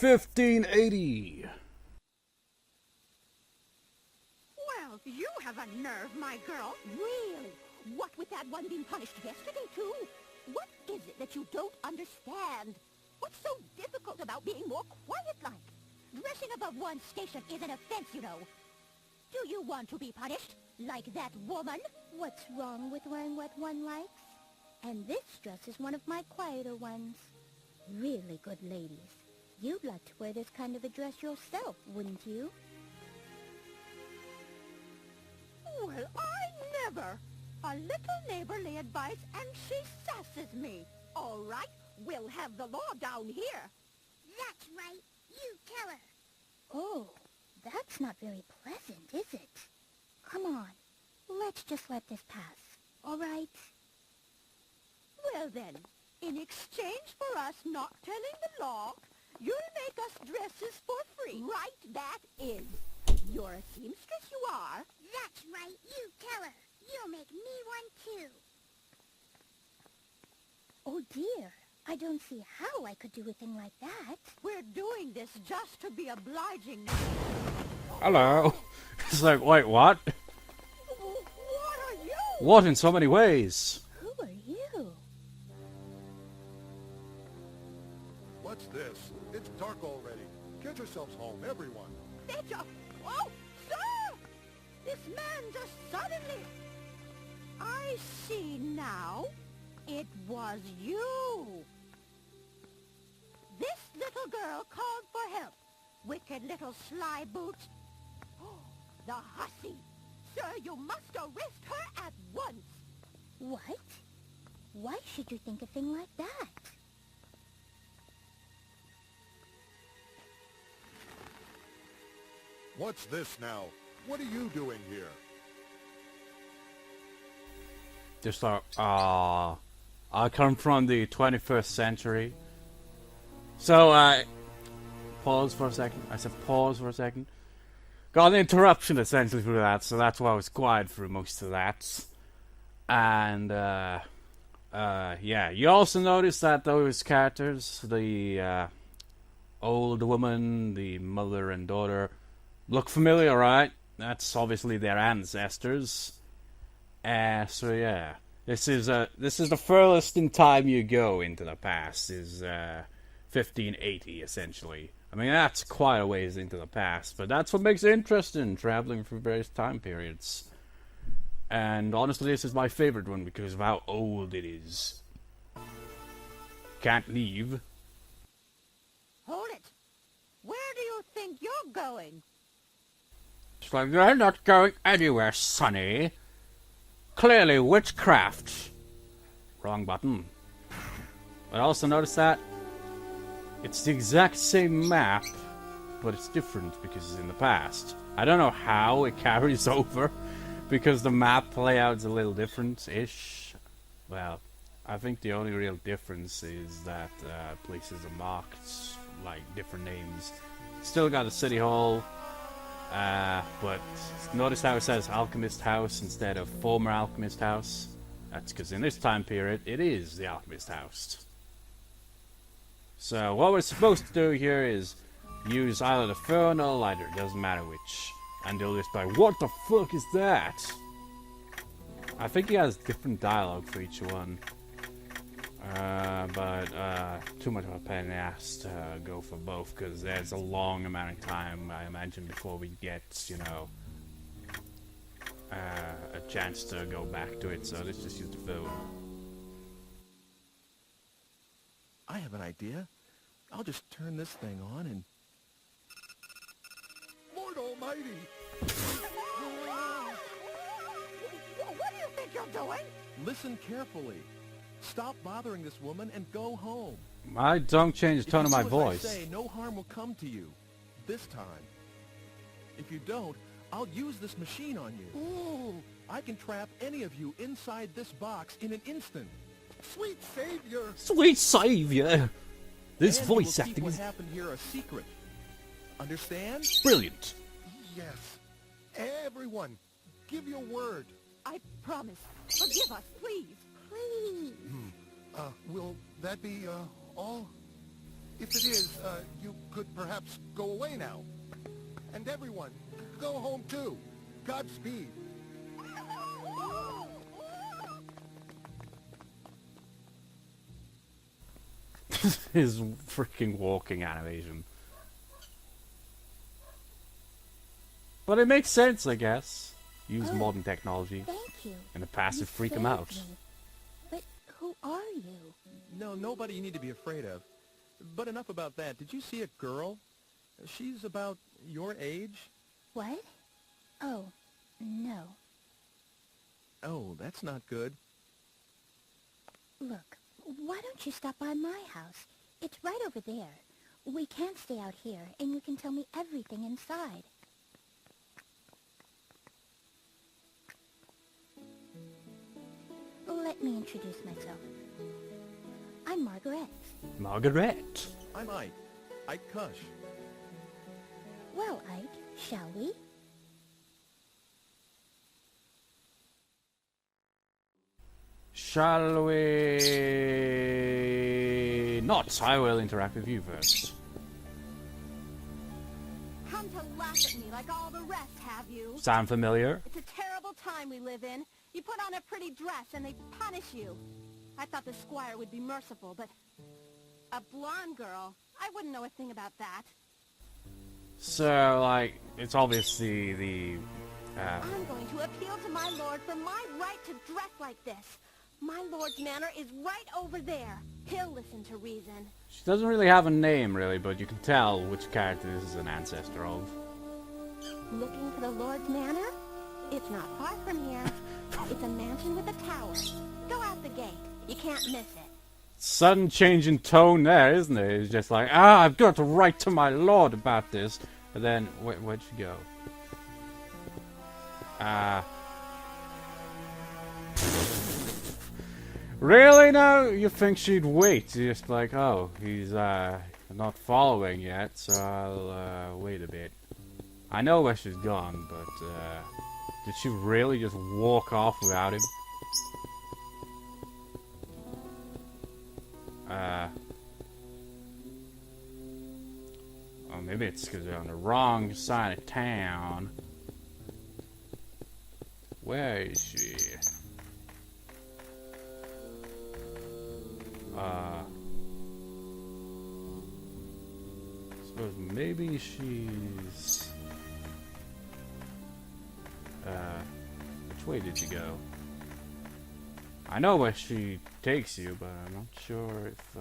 1580. Well, you have a nerve, my girl. Really? What with that one being punished yesterday, too? What is it that you don't understand? What's so difficult about being more quiet-like? Dressing above one's station is an offense, you know. Do you want to be punished, like that woman? What's wrong with wearing what one likes? And this dress is one of my quieter ones. Really good ladies. You'd like to wear this kind of a dress yourself, wouldn't you? Well, I never. A little neighborly advice and she sasses me. All right, we'll have the law down here. That's right. You tell her. Oh, that's not very pleasant, is it? Come on, let's just let this pass, all right? Well then, in exchange for us not telling the law, you'll make us dresses for free. Right, that is. You're a seamstress, you are. That's right. You tell her. You'll make me one, too. Oh dear, I don't see how I could do a thing like that. We're doing this just to be obliging. Hello. It's like, wait, what? What are you? What in so many ways? Who are you? What's this? It's dark already. Get yourselves home, everyone. Oh, sir! This man just suddenly... I see now. It was you. This little girl called for help. Wicked little sly boot. Oh, the hussy. Sir, you must arrest her at once. What? Why should you think a thing like that? What's this now? What are you doing here? Just like, I come from the 21st century. So, pause for a second. I said pause for a second. Got an interruption essentially through that, so that's why I was quiet through most of that. And, yeah, you also notice that those characters, the, old woman, the mother and daughter, look familiar, right? That's obviously their ancestors. So yeah, this is the furthest in time you go into the past is 1580 essentially. I mean that's quite a ways into the past, but that's what makes it interesting, traveling through various time periods. And honestly, this is my favorite one because of how old it is. Can't leave. Hold it. Where do you think you're going? It's like, you're not going anywhere, Sonny. Clearly witchcraft. Wrong button. But also notice that it's the exact same map, but it's different because it's in the past. I don't know how it carries over, because the map layout's a little different-ish. Well, I think the only real difference is that places are marked like different names. Still got a city hall. But notice how it says Alchemist House instead of former Alchemist House. That's because in this time period, it is the Alchemist House. So what we're supposed to do here is use either the phone or lighter, doesn't matter which. And they'll just be like, what the fuck is that? I think he has different dialogue for each one. But too much of a pain in the ass to go for both, because there's a long amount of time, I imagine, before we get, you know, a chance to go back to it, so let's just use the phone. I have an idea. I'll just turn this thing on and... Lord Almighty! What do you think you're doing? Listen carefully. Stop bothering this woman and go home. I don't change the tone of my voice. If you do as I say, no harm will come to you. This time. If you don't, I'll use this machine on you. Ooh! I can trap any of you inside this box in an instant. Sweet savior! Sweet savior! This And voice you will keep acting what is happened here a secret. Understand? brilliant. Yes. Everyone, give your word. I promise. Forgive us, please. Please. Will that be, all? If it is, you could perhaps go away now. And everyone, go home too. Godspeed. His freaking walking animation. But it makes sense, I guess. Use modern technology. Thank you. In the past, You to freak him saved out. me. But who are you? No, nobody you need to be afraid of. But enough about that. Did you see a girl? She's about your age. What? Oh, no. Oh, that's not good. Look, why don't you stop by my house? It's right over there. We can't stay out here, and you can tell me everything inside. Let me introduce myself. I'm Margarete. Margarete. I'm Ike. Ike Kush. Well, Ike, shall we? Shall we... Not. I will interact with you first. Come to laugh at me like all the rest, have you? Sound familiar? It's a terrible time we live in. You put on a pretty dress and they punish you. I thought the squire would be merciful, but a blonde girl, I wouldn't know a thing about that. So, like, it's obviously the... I'm going to appeal to my lord for my right to dress like this. My lord's manor is right over there. He'll listen to reason. She doesn't really have a name, really, but you can tell which character this is an ancestor of. Looking for the lord's manor? It's not far from here. It's a mansion with a tower. Go out the gate. You can't miss it. Sudden change in tone there, isn't it? It's just like, I've got to write to my lord about this. And then, where'd she go? Really now? You think she'd wait? Just like, oh, he's not following yet, so I'll wait a bit. I know where she's gone, but did she really just walk off without him? Oh, maybe it's because they're on the wrong side of town. Where is she? Suppose maybe she's... which way did you go? I know where she takes you, but I'm not sure if,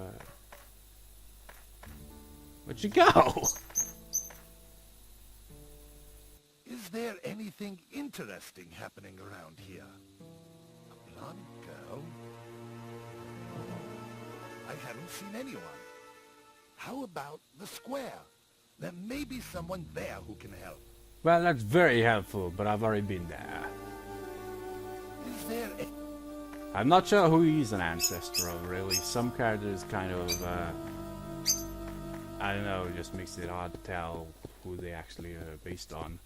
where'd you go? Is there anything interesting happening around here? A blonde girl? I haven't seen anyone. How about the square? There may be someone there who can help. Well, that's very helpful, but I've already been there. Is there a... I'm not sure who he's an ancestor of, really. Some characters kind of, I don't know, it just makes it hard to tell who they actually are based on.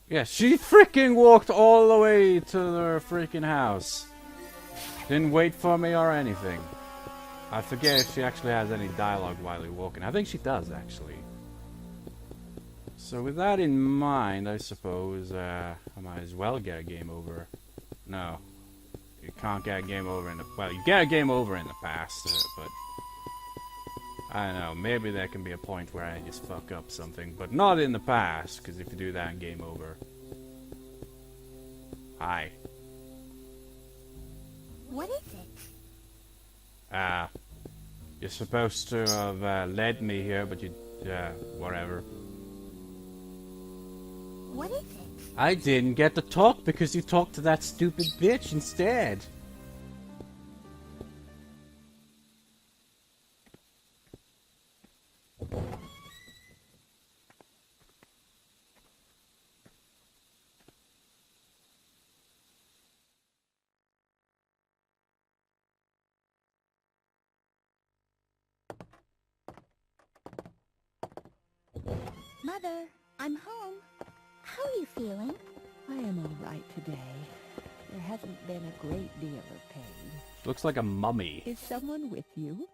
Yeah, she freaking walked all the way to their freaking house. Didn't wait for me or anything. I forget if she actually has any dialogue while you're walking. I think she does, actually. So with that in mind, I suppose I might as well get a game over. No. You can't get a game over in the... Well, you get a game over in the past, but... I don't know, maybe there can be a point where I just fuck up something, but not in the past, because if you do that in game over... Hi. What is it? You're supposed to have led me here, but you... whatever. What is it? I didn't get to talk because you talked to that stupid bitch instead. Mother, I'm home. How are you feeling? I am all right today. There hasn't been a great deal of pain. Looks like a mummy. Is someone with you?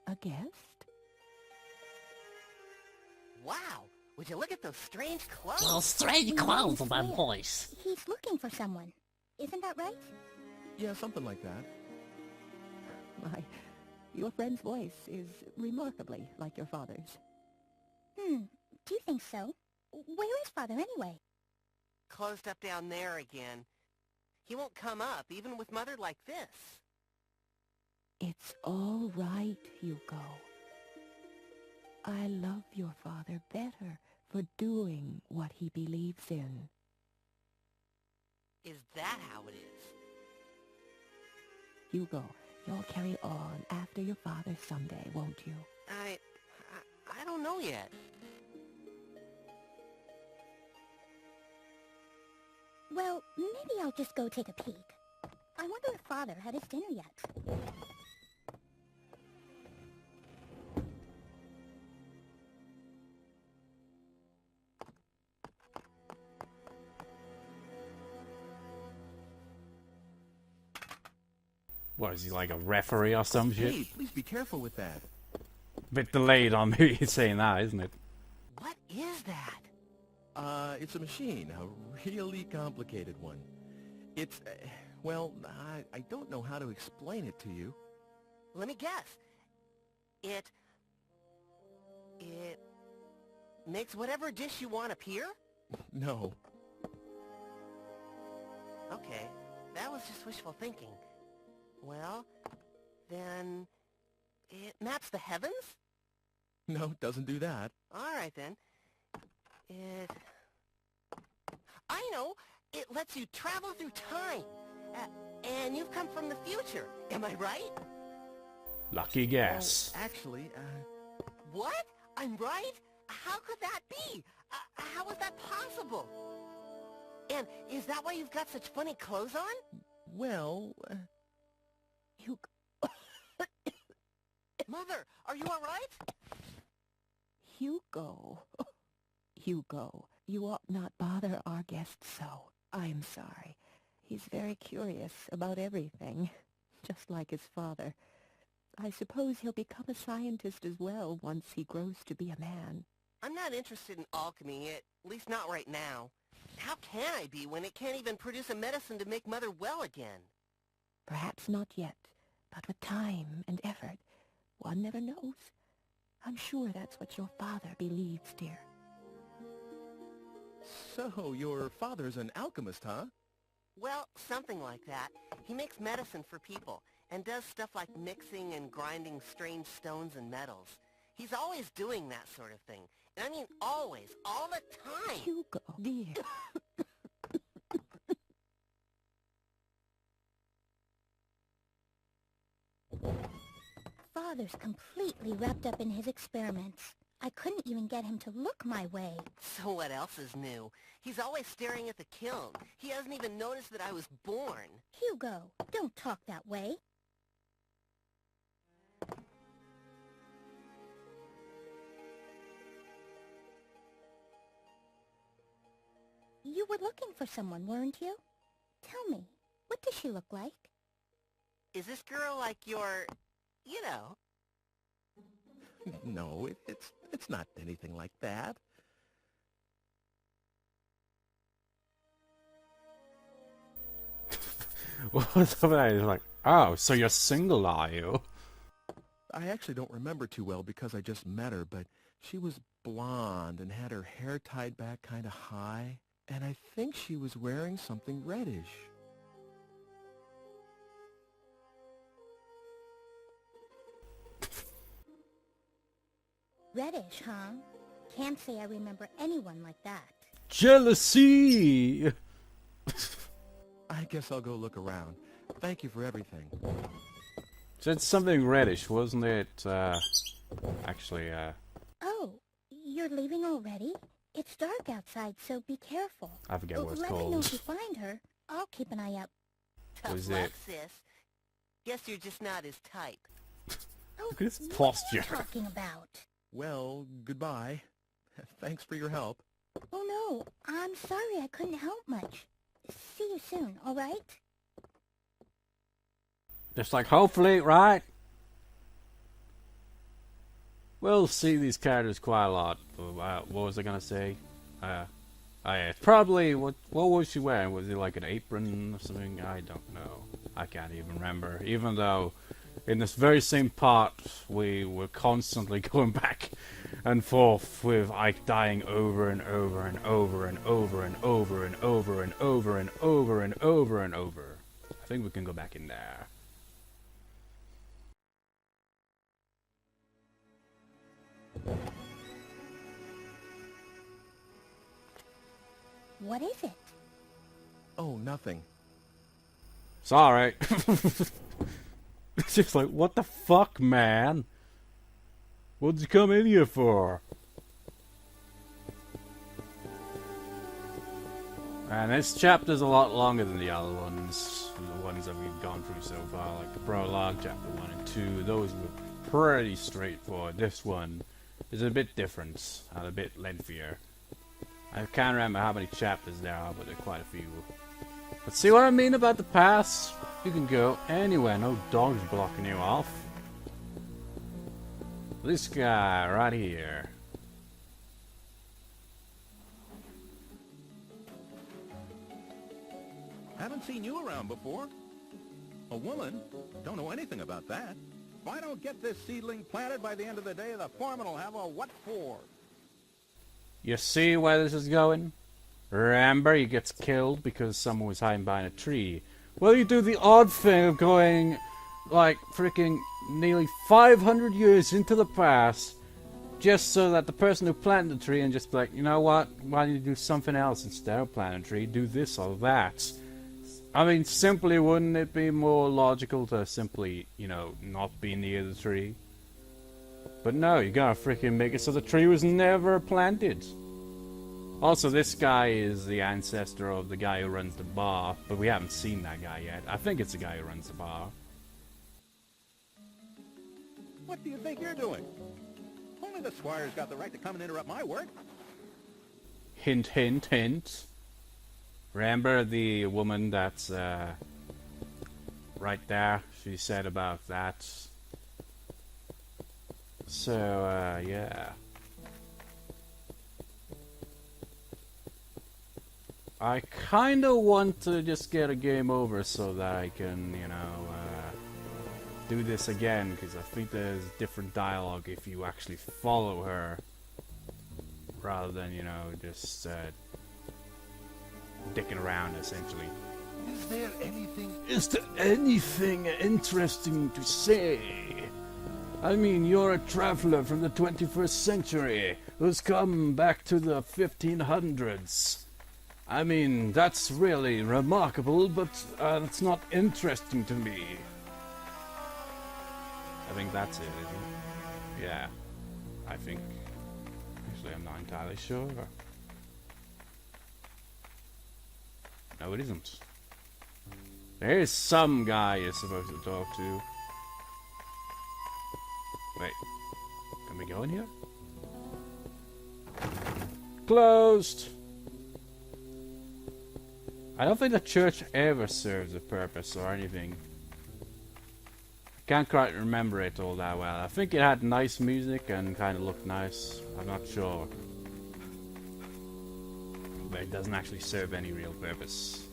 A guest? Wow, would you look at those strange clothes? Well, strange clothes on that voice. He's looking for someone. Isn't that right? Yeah, something like that. My, your friend's voice is remarkably like your father's. Do you think so? Where is Father anyway? Closed up down there again. He won't come up, even with Mother like this. It's all right, Hugo. I love your father better for doing what he believes in. Is that how it is? Hugo, you'll carry on after your father someday, won't you? I don't know yet. Well, maybe I'll just go take a peek. I wonder if Father had his dinner yet. What, is he like a referee or some shit? Hey, please be careful with that. Bit delayed on me saying that, isn't it? What is that? It's a machine, a really complicated one. It's, well, I don't know how to explain it to you. Let me guess. It makes whatever dish you want appear? No. Okay, that was just wishful thinking. Well, then it maps the heavens? No, it doesn't do that. All right, then. I know! It lets you travel through time. And you've come from the future. Am I right? Lucky guess. Well, actually, What? I'm right? How could that be? How is that possible? And is that why you've got such funny clothes on? well, Hugo, Mother, are you all right? Hugo. Hugo, you ought not bother our guest so. I'm sorry. He's very curious about everything, just like his father. I suppose he'll become a scientist as well once he grows to be a man. I'm not interested in alchemy, at least not right now. How can I be when it can't even produce a medicine to make Mother well again? Perhaps not yet, but with time and effort, one never knows. I'm sure that's what your father believes, dear. so your father's an alchemist, huh? Well, something like that. He makes medicine for people, and does stuff like mixing and grinding strange stones and metals. He's always doing that sort of thing. And I mean always, all the time. Hugo, dear. Father's completely wrapped up in his experiments. I couldn't even get him to look my way. So what else is new? He's always staring at the kiln. He hasn't even noticed that I was born. Hugo, don't talk that way. You were looking for someone, weren't you? Tell me, what does she look like? Is this girl like your, you know? No, it's not anything like that. What was that? He's like, oh, so you're single, are you? I actually don't remember too well because I just met her, but she was blonde and had her hair tied back kind of high, and I think she was wearing something reddish. Reddish, huh? Can't say I remember anyone like that. Jealousy! I guess I'll go look around. Thank you for everything. So it's something reddish, wasn't it? Actually, Oh, you're leaving already? It's dark outside, so be careful. I forget what it's Let me know called. if you find her. I'll keep an eye out. Tough Was luck, it- sis. Guess you're just not his type. Oh, Look at his what posture. are you talking about? Well, goodbye. Thanks for your help. Oh no, I'm sorry I couldn't help much. See you soon, alright? Just like, hopefully, right? we'll see these characters quite a lot. What was I gonna say? Yeah, probably, what was she wearing? Was it like an apron or something? I don't know. I can't even remember. Even though, in this very same part, we were constantly going back and forth with Ike dying over and over and over and over and over and over and over and over and over and over. I think we can go back in there. What is it? Oh, nothing. It's alright. It's just like, what the fuck, man? What'd you come in here for? And this chapter's a lot longer than the other ones. The ones that we've gone through so far, like the prologue, chapter 1 and 2. Those were pretty straightforward. This one is a bit different and a bit lengthier. I can't remember how many chapters there are, but there are quite a few. But see what I mean about the pass? You can go anywhere, no dogs blocking you off. This guy right here. Haven't seen you around before. A woman? Don't know anything about that. If I don't get this seedling planted by the end of the day, the foreman will have a what for. You see where this is going? Remember, he gets killed because someone was hiding behind a tree. Well, you do the odd thing of going, like, freaking nearly 500 years into the past, just so that the person who planted the tree and just be like, you know what, why don't you do something else instead of planting a tree, do this or that. I mean, simply wouldn't it be more logical to simply, you know, not be near the tree? But no, you gotta freaking make it so the tree was never planted. Also, this guy is the ancestor of the guy who runs the bar, but we haven't seen that guy yet. I think it's the guy who runs the bar. What do you think you're doing? Only the squire's got the right to come and interrupt my work. Hint, hint, hint. Remember the woman that's right there? She said about that. So, yeah. I kinda want to just get a game over so that I can, you know, do this again, because I think there's different dialogue if you actually follow her, rather than, you know, just dicking around, essentially. Is there anything... Is there anything interesting to say? I mean, you're a traveler from the 21st century who's come back to the 1500s. I mean, that's really remarkable, but it's not interesting to me. I think that's it, isn't it? Yeah, I think. Actually, I'm not entirely sure. No, it isn't. There is some guy you're supposed to talk to. Wait, can we go in here? Closed! I don't think the church ever serves a purpose or anything. I can't quite remember it all that well. I think it had nice music and kind of looked nice. I'm not sure. But it doesn't actually serve any real purpose.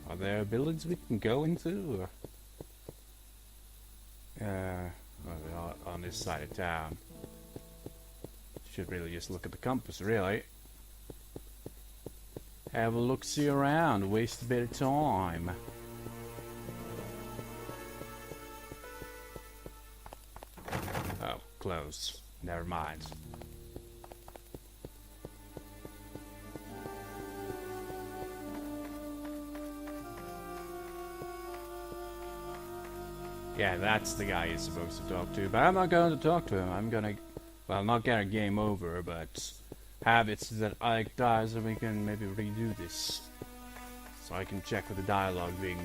Are there buildings we can go into? Well, on this side of town. Should really just look at the compass, really. Have a look-see around, waste a bit of time. Oh, closed. Never mind. Yeah, that's the guy you're supposed to talk to, but I'm not going to talk to him. I'm gonna, well, not get a game over, but have it so that Ike dies and we can maybe redo this. So I can check with the dialogue being,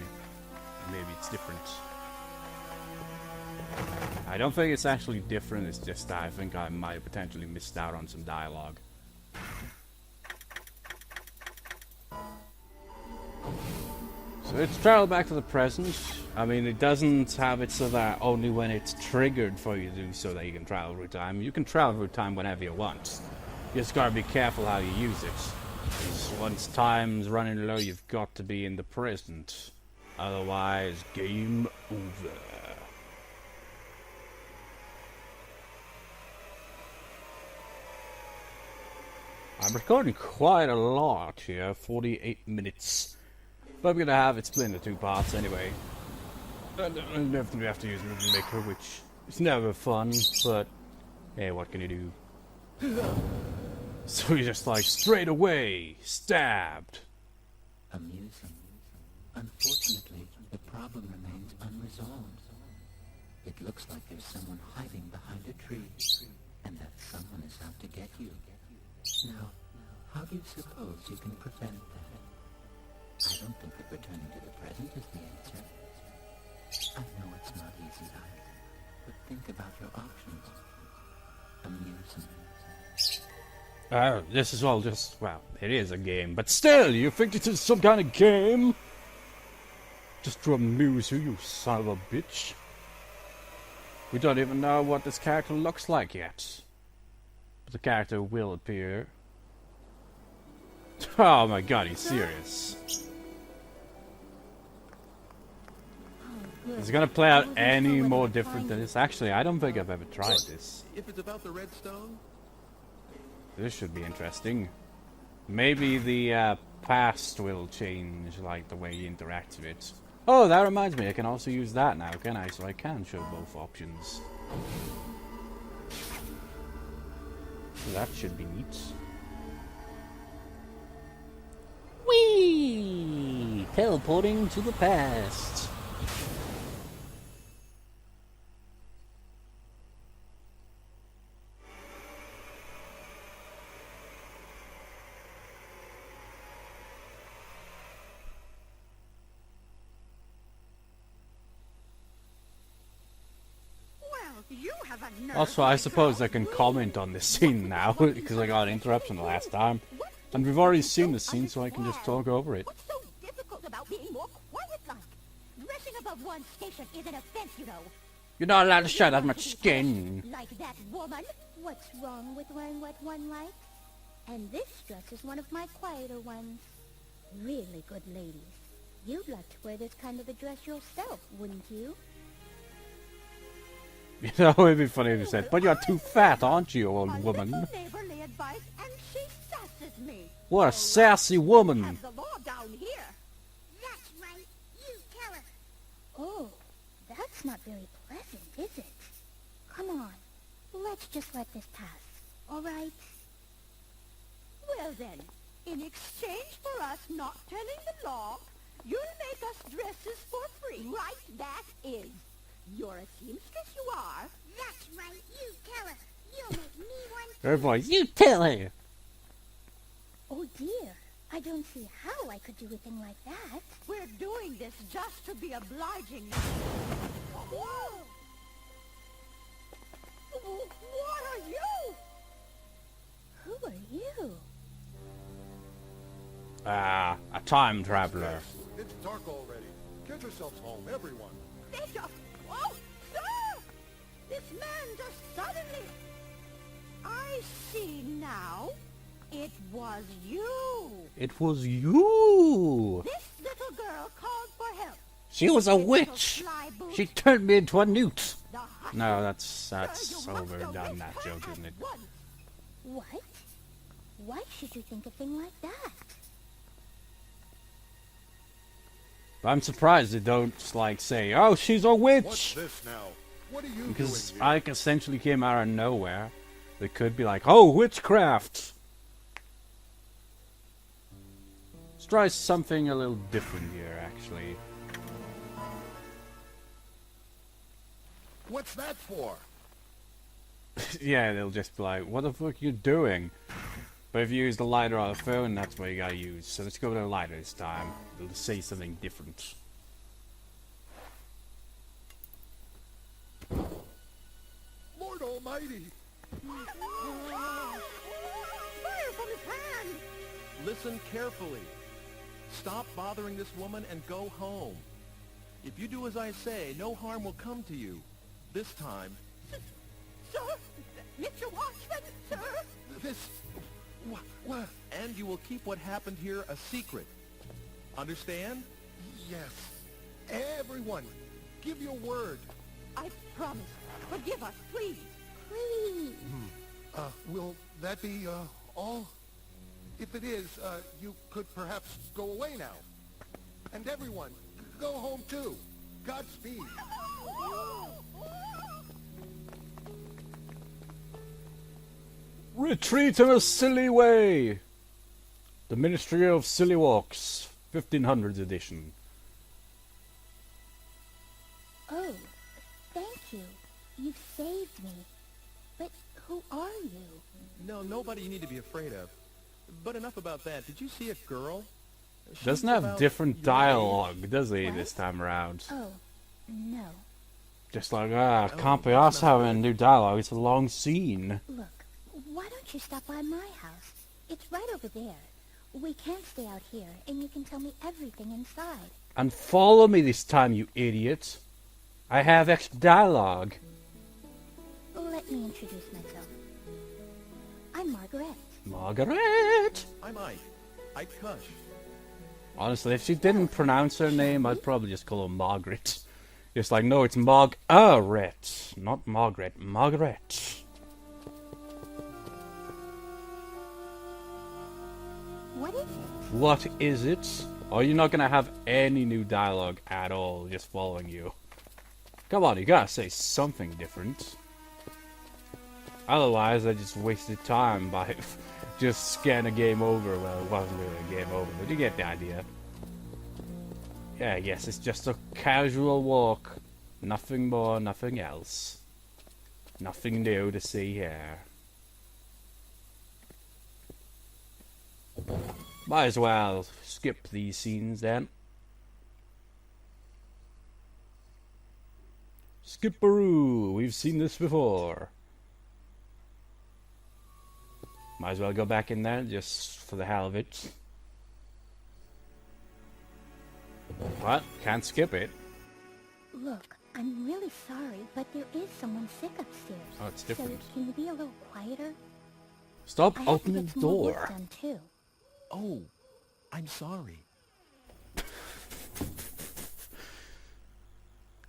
maybe it's different. I don't think it's actually different, it's just that I think I might have potentially missed out on some dialogue. So it's travel back to the present. I mean, it doesn't have it so that only when it's triggered for you to do so that you can travel through time. You can travel through time whenever you want. You just gotta be careful how you use it. 'Cause once time's running low, you've got to be in the present. Otherwise, game over. I'm recording quite a lot here, 48 minutes. But I'm gonna have it split into 2 parts anyway. I definitely have to use Movie Maker, which is never fun, but hey, what can you do? So he's just like, straight away, stabbed. Amusing. Unfortunately, the problem remains unresolved. It looks like there's someone hiding behind a tree, and that someone is out to get you. Now, how do you suppose you can prevent that? I don't think that returning to the present is the answer. I know it's not easy either, but think about your options. Amusing. This is all just, well, it is a game, but still, you think it is some kind of game? Just to amuse you son of a bitch. We don't even know what this character looks like yet. But the character will appear. Oh my god, he's serious. Is it gonna play out any more different than this? Actually, I don't think I've ever tried this. If it's about the red stone? This should be interesting. Maybe the past will change, like the way you interact with it. Oh, that reminds me, I can also use that now, can I? So I can show both options. So that should be neat. Whee! Teleporting to the past. You have a nerve, Also, I suppose I can comment on this scene now, because I got an interruption the last time. And we've already seen the scene, so I can just talk over it. What's so difficult about being more quiet-like? Dressing above one's station is an offense, you know. You're not allowed to show that much skin. Like that woman. What's wrong with wearing what one likes? And this dress is one of my quieter ones. Really good ladies. You'd like to wear this kind of a dress yourself, wouldn't you? You know, it'd be funny if you said, but you're too fat, aren't you, old woman? Neighborly advice, and she sasses me. What a sassy woman. Have the law down here. That's right. You tell her. Oh, that's not very pleasant, is it? Come on, let's just let this pass, all right? Well then, in exchange for us not telling the law, you'll make us dresses for free. Right, that is. You're a seamstress, you are. That's right. You tell her. You'll make me one. Her voice. You tell her. Oh dear, I don't see how I could do a thing like that. We're doing this just to be obliging. Whoa! What are you? Who are you? A time traveler. It's dark already. Get yourselves home, everyone. They just... Oh, sir! This man just suddenly... I see now. It was you. It was you. This little girl called for help. She was a witch. She turned me into a newt. No, that's overdone, that joke, isn't it? What? Why should you think a thing like that? I'm surprised they don't, like, say, oh, she's a witch. What's this now? What are you Because doing here? Ike essentially came out of nowhere. They could be like, oh, witchcraft. Let's try something a little different here, actually. What's that for? Yeah, they'll just be like, what the fuck are you doing? But if you use the lighter on the phone, that's what you gotta use. So let's go with the lighter this time. It'll say something different. Lord Almighty! Fire from his hand! Listen carefully. Stop bothering this woman and go home. If you do as I say, no harm will come to you. This time. Sir! Mr. Watchman, sir! This... What? And you will keep what happened here a secret. Understand? Yes. Everyone, give your word. I promise. Forgive us, please. Please. Will that be, all? If it is, you could perhaps go away now. And everyone, go home too. Godspeed. Retreat in a silly way! The Ministry of Silly Walks, 1500s edition. Oh, thank you. You've saved me. But who are you? No, nobody you need to be afraid of. But enough about that. Did you see a girl? She Doesn't was have about different your dialogue, does he, What? this time around? Oh, no. Just like, can't be us having new dialogue, it's a long scene. Look, why don't you stop by my house? It's right over there. We can't stay out here, and you can tell me everything inside. And follow me this time, you idiot. I have extra dialogue. Let me introduce myself. I'm Margarete. Margarete! I'm Ike. Ike Kush. Honestly, if she didn't pronounce her name, I'd probably just call her Margaret. Just like, no, it's Margaret, not Margaret, Margaret. What is it? What is it? Oh, you're not gonna have any new dialogue at all, just following you. Come on, you gotta say something different. Otherwise, I just wasted time by just scanning a game over. Well, it wasn't really a game over, but you get the idea. Yeah, I guess it's just a casual walk. Nothing more, nothing else. Nothing new to see here. Might as well skip these scenes then. Skipperoo, we've seen this before. Might as well go back in there just for the hell of it. What? Can't skip it. Look, I'm really sorry, but there is someone sick upstairs. Oh, it's different. So can you be a little quieter? Stop I have to opening get the some more work door. done too. Oh, I'm sorry.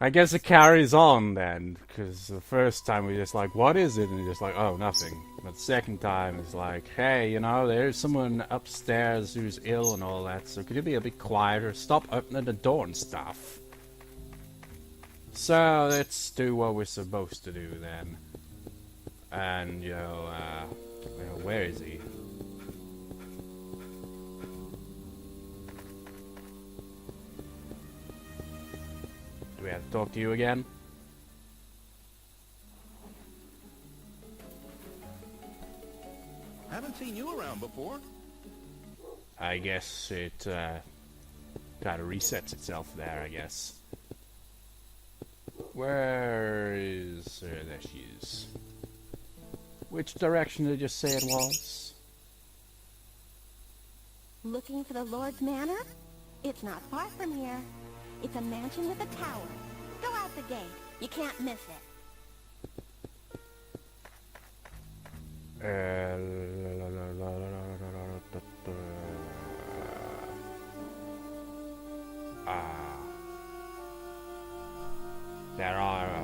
I guess it carries on then, because the first time we just like, what is it? And just like, oh, nothing. But the second time it's like, hey, you know, there's someone upstairs who's ill and all that, so could you be a bit quieter? Stop opening the door and stuff. So, let's do what we're supposed to do then. And, where is he? Do we have to talk to you again? Haven't seen you around before. I guess it kind of resets itself there, I guess. Where is... there she is. Which direction did you say it was? Looking for the Lord's Manor? It's not far from here. It's a mansion with a tower. Go out the gate. You can't miss it. There are a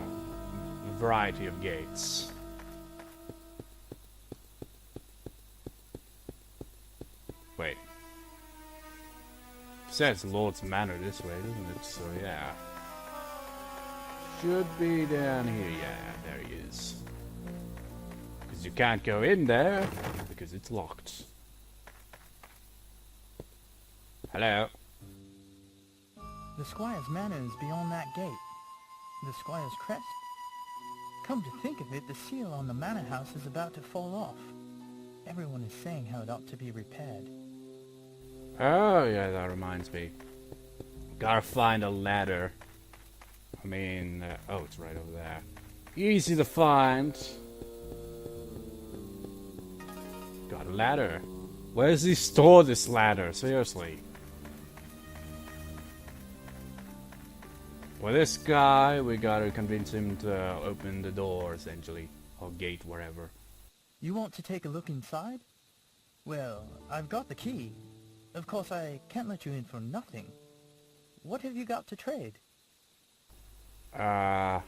variety of gates. Wait. It says Lord's Manor this way, doesn't it? So yeah. Should be down here. Yeah, there he is. Because you can't go in there because it's locked. Hello. The Squire's manor is beyond that gate. The Squire's crest. Come to think of it, the seal on the manor house is about to fall off. Everyone is saying how it ought to be repaired. Oh, yeah, that reminds me. Gotta find a ladder. I mean, oh, it's right over there. Easy to find. Got a ladder. Where does he store this ladder? Seriously. For this guy, we gotta convince him to open the door, essentially. Or gate, whatever. You want to take a look inside? Well, I've got the key. Of course, I can't let you in for nothing. What have you got to trade? Oh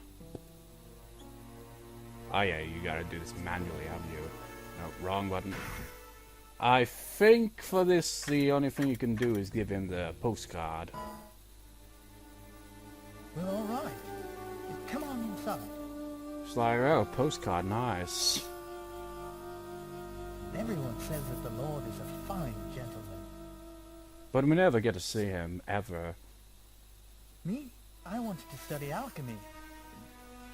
yeah, you gotta do this manually, haven't you? No, wrong button. I think for this, the only thing you can do is give him the postcard. Well, alright. Come on inside. It's like, oh, postcard, nice. Everyone says that the Lord is a fine gentleman. But we never get to see him, ever. Me? I wanted to study alchemy.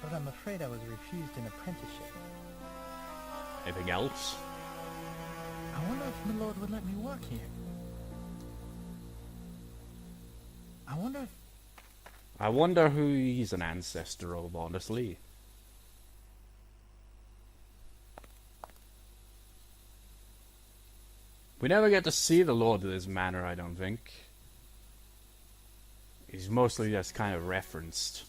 But I'm afraid I was refused an apprenticeship. Anything else? I wonder if my Lord would let me work here. I wonder who he's an ancestor of, honestly. We never get to see the Lord of this manor, I don't think. He's mostly just kind of referenced.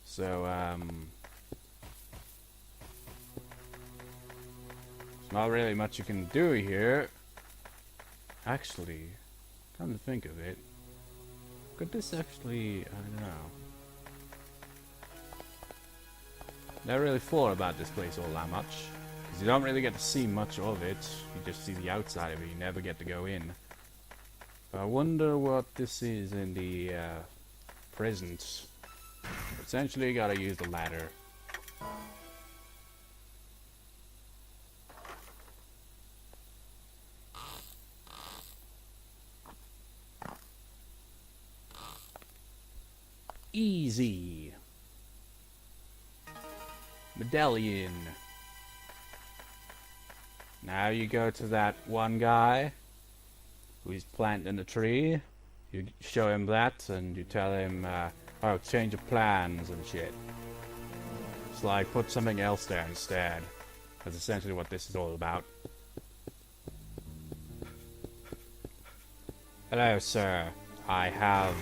So, there's not really much you can do here. Actually, come to think of it, could this actually, I don't know. Never really thought about this place all that much. Because you don't really get to see much of it. You just see the outside of it, you never get to go in. I wonder what this is in the present. Essentially, you gotta use the ladder. Easy. Medallion. Now you go to that one guy who's planting a tree. You show him that and you tell him, oh, change of plans and shit. It's like, put something else there instead. That's essentially what this is all about. Hello, sir. I have,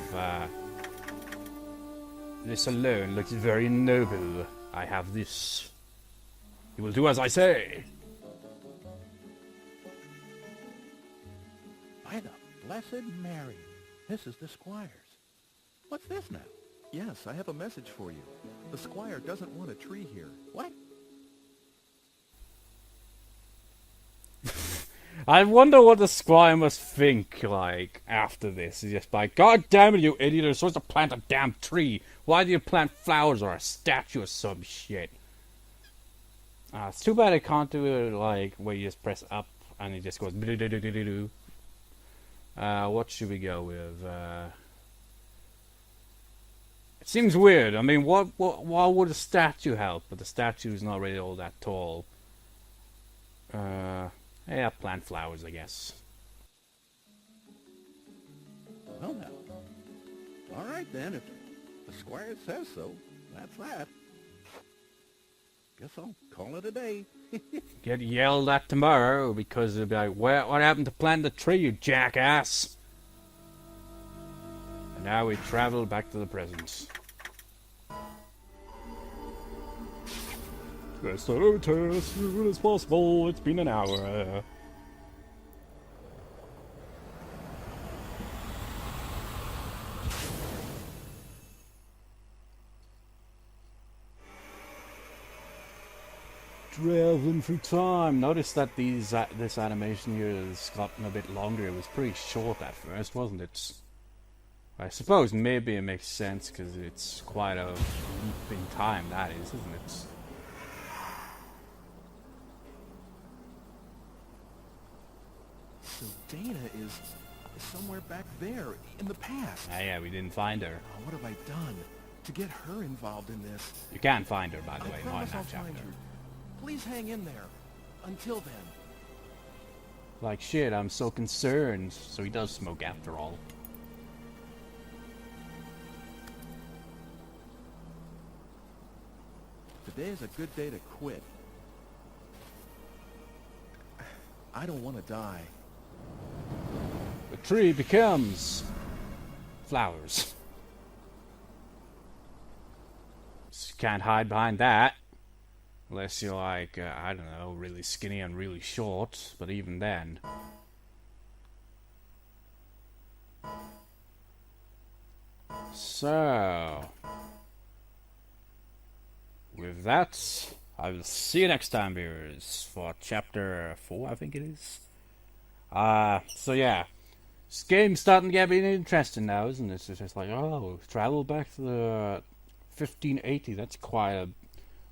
this alone looks very noble. I have this. You will do as I say. By the Blessed Mary, this is the squire's. What's this now? Yes, I have a message for you. The squire doesn't want a tree here. What? I wonder what the squire must think, like, after this. He's just like, God damn it, you idiot, you're supposed to plant a damn tree. Why do you plant flowers or a statue or some shit? It's too bad I can't do it, like, where you just press up and it just goes do. What should we go with? It seems weird. I mean, why would a statue help? But the statue is not really all that tall. Yeah, plant flowers, I guess. Well, now. All right, then. If the squire says so, that's that. Guess I'll call it a day. Get yelled at tomorrow because they'll be like, what happened to plant the tree, you jackass? And now we travel back to the present. Let's start over to as soon as possible. It's been an hour. Traveling through time. Notice that this animation here has gotten a bit longer. It was pretty short at first, wasn't it? I suppose maybe it makes sense because it's quite a leap in time, that is, isn't it? So Dana is somewhere back there in the past. Yeah, we didn't find her. Oh, what have I done to get her involved in this? You can't find her, by the way, not in promise that I'll chapter. find you. Please hang in there. Until then. Like, shit, I'm so concerned. So he does smoke after all. Today is a good day to quit. I don't want to die. The tree becomes flowers. Just can't hide behind that. Unless you're like, I don't know, really skinny and really short. But even then. So, with that, I will see you next time, viewers, for chapter 4, I think it is. So yeah, this game's starting to get really interesting now, isn't it? It's just like, oh, travel back to the 1580, that's quite a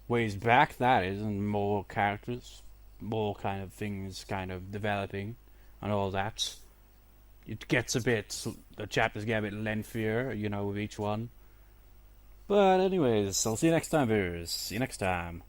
ways back, that is, and more characters, more kind of things kind of developing, and all that. It gets a bit, the chapters get a bit lengthier, you know, with each one. But anyways, I'll see you next time, viewers. See you next time.